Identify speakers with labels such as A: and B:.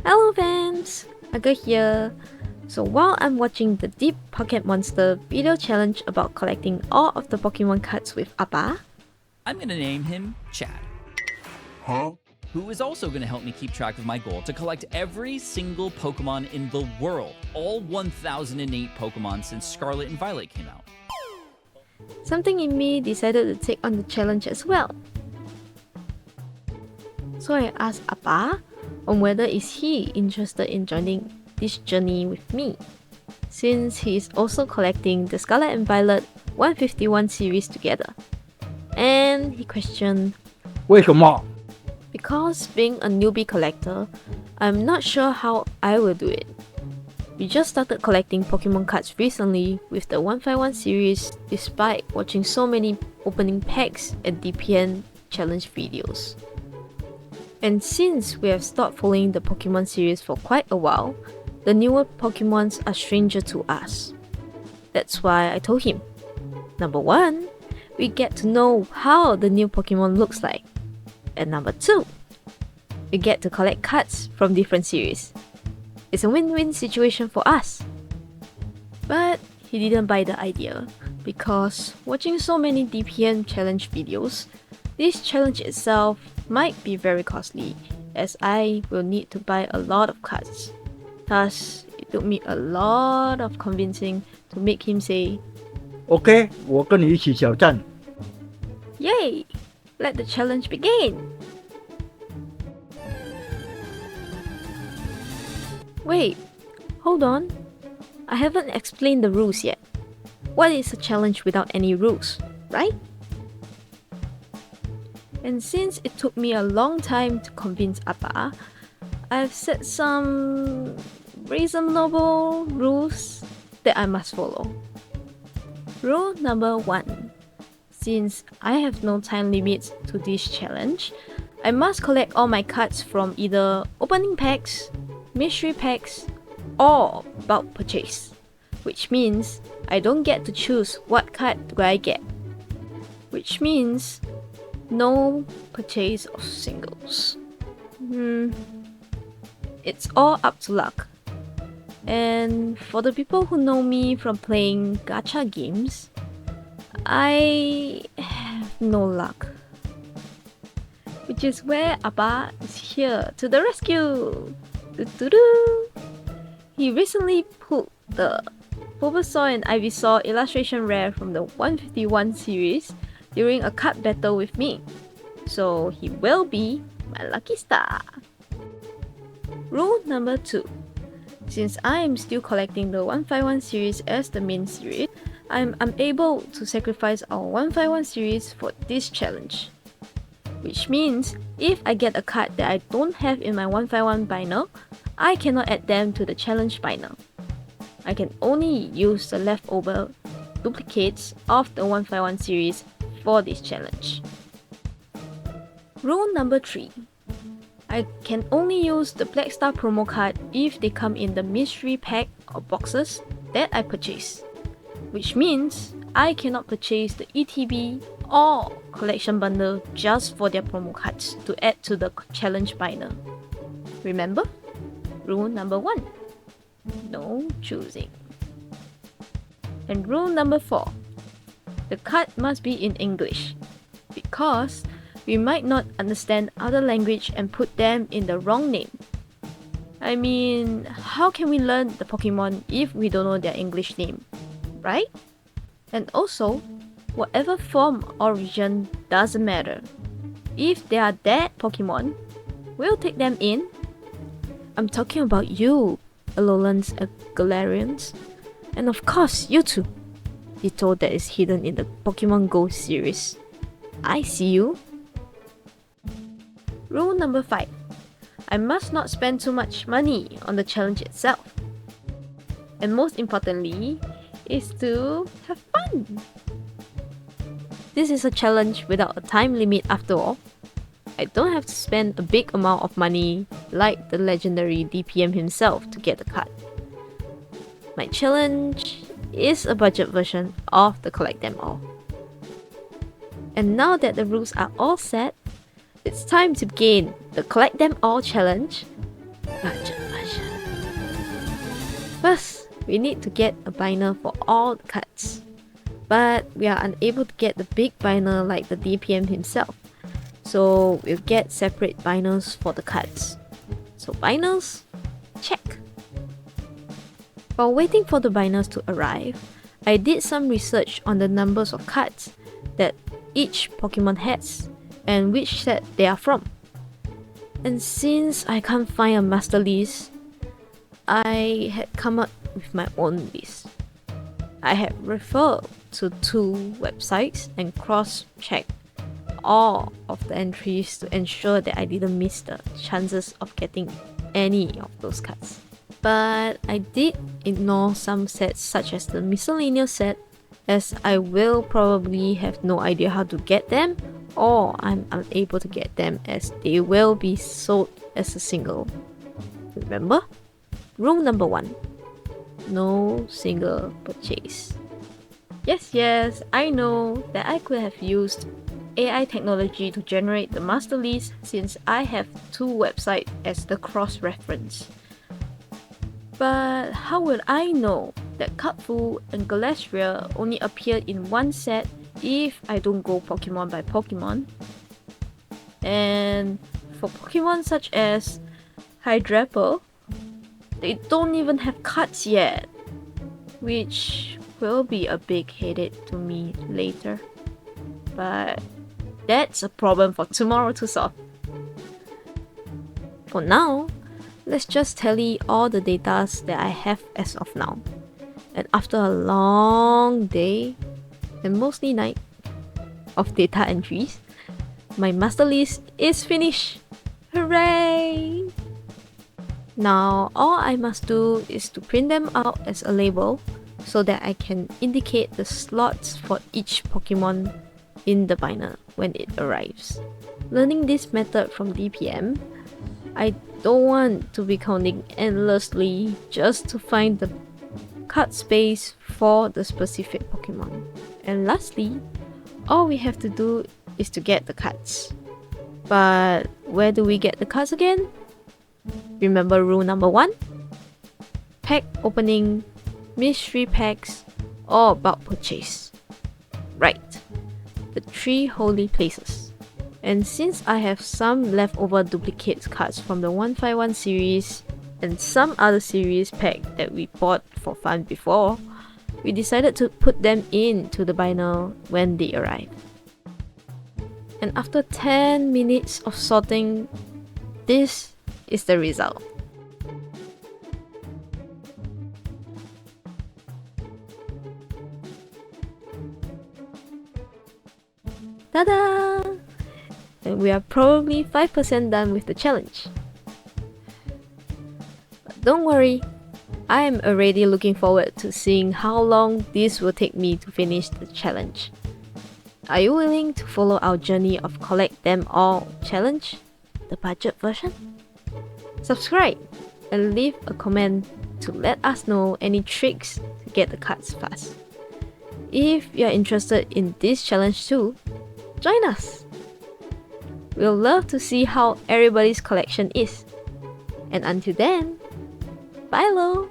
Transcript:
A: Hello fans! Aga here. So while I'm watching the Deep Pocket Monster video challenge about collecting all of the Pokemon cards with Appa,
B: I'm gonna name him Chad.
C: Huh?
B: Who is also gonna help me keep track of my goal to collect every single Pokemon in the world, all 1008 Pokemon since Scarlet and Violet came out.
A: something in me decided to take on the challenge as well. So I asked Appa on whether is he interested in joining this journey with me, since he is also collecting the Scarlet and Violet 151 series together. And he questioned,
C: 为什么？
A: because being a newbie collector, I'm not sure how I will do it. We just started collecting Pokemon cards recently with the 151 series despite watching so many opening packs and DPN challenge videos. And since we have stopped following the Pokemon series for quite a while, the newer Pokemons are stranger to us. That's why I told him, number 1, we get to know how the new Pokemon looks like. And number 2, we get to collect cards from different series. It's a win-win situation for us. But he didn't buy the idea because watching so many DPN challenge videos, this challenge itself might be very costly as I will need to buy a lot of cards. Thus, it took me a lot of convincing to make him say,
C: OK，我跟你一起挑战。
A: Yay! Let the challenge begin! Wait, hold on. I haven't explained the rules yet. What is a challenge without any rules, right? And since it took me a long time to convince Appa, I've set some reasonable rules that I must follow. Rule number 1. Since I have no time limits to this challenge, I must collect all my cards from either opening packs, mystery packs, or bulk purchase, which means I don't get to choose what card do I get, which means no purchase of singles. It's all up to luck. And for the people who know me from playing gacha games, I have no luck. Which is where Appa is here to the rescue. Doo-doo-doo. He recently pulled the Bulbasaur and Ivysaur illustration rare from the 151 series during a card battle with me. So he will be my lucky star. Rule number 2. Since I am still collecting the 151 series as the main series, I am unable to sacrifice our 151 series for this challenge. Which means, if I get a card that I don't have in my 151 binder, I cannot add them to the challenge binder. I can only use the leftover duplicates of the 151 series for this challenge. Rule number 3. I can only use the Black Star promo card if they come in the mystery pack or boxes that I purchase. Which means I cannot purchase the ETB or collection bundle just for their promo cards to add to the challenge binder. Remember? Rule number 1. No choosing. And rule number 4. The card must be in English because we might not understand other language and put them in the wrong name. I mean, how can we learn the Pokemon if we don't know their English name, right? And also, whatever form or region doesn't matter. If they are dead Pokemon, we'll take them in. I'm talking about you, Alolans and Galarians, and of course you too. Ditto that is hidden in the Pokemon Go series. I see you. Rule number 5. I must not spend too much money on the challenge itself. And most importantly, is to have fun. This is a challenge without a time limit after all. I don't have to spend a big amount of money like the legendary DPM himself to get the card. My challenge is a budget version of the Collect Them All. And now that the rules are all set, it's time to begin the Collect Them All challenge Budget version. First, we need to get a binder for all the cards. But we are unable to get the big binder like the DPM himself. So we'll get separate binders for the cards. So binders, check. While waiting for the binders to arrive, I did some research on the numbers of cards that each Pokemon has and which set they are from. And since I can't find a master list, I had come up with my own list. I had referred to 2 websites and cross-checked all of the entries to ensure that I didn't miss the chances of getting any of those cards. But I did ignore some sets such as the miscellaneous set, as I will probably have no idea how to get them, or I'm unable to get them as they will be sold as a single. Remember? Rule number 1. No single purchase. Yes, I know that I could have used AI technology to generate the master list since I have 2 websites as the cross-reference. But how will I know that Cutfu and Galastria only appear in one set if I don't go Pokemon by Pokemon? And for Pokemon such as Hydrapple, they don't even have cards yet, which will be a big headache to me later. But that's a problem for tomorrow to solve. For now, let's just tally all the datas that I have as of now. And after a long day, and mostly night, of data entries, my master list is finished! Hooray! Now, all I must do is to print them out as a label so that I can indicate the slots for each Pokemon in the binder when it arrives. Learning this method from DPM, I don't want to be counting endlessly just to find the card space for the specific Pokemon. And lastly, all we have to do is to get the cards. But where do we get the cards again? Remember rule number 1? Pack opening, mystery packs, or bulk purchase. Right, the 3 holy places. And since I have some leftover duplicate cards from the 151 series and some other series pack that we bought for fun before, we decided to put them into the binder when they arrive. And after 10 minutes of sorting, this is the result. Ta-da! And we are probably 5% done with the challenge. But don't worry, I am already looking forward to seeing how long this will take me to finish the challenge. Are you willing to follow our journey of collect them all challenge, the budget version? Subscribe and leave a comment to let us know any tricks to get the cards fast. If you're interested in this challenge too, join us! We'll love to see how everybody's collection is. And until then, bye lo!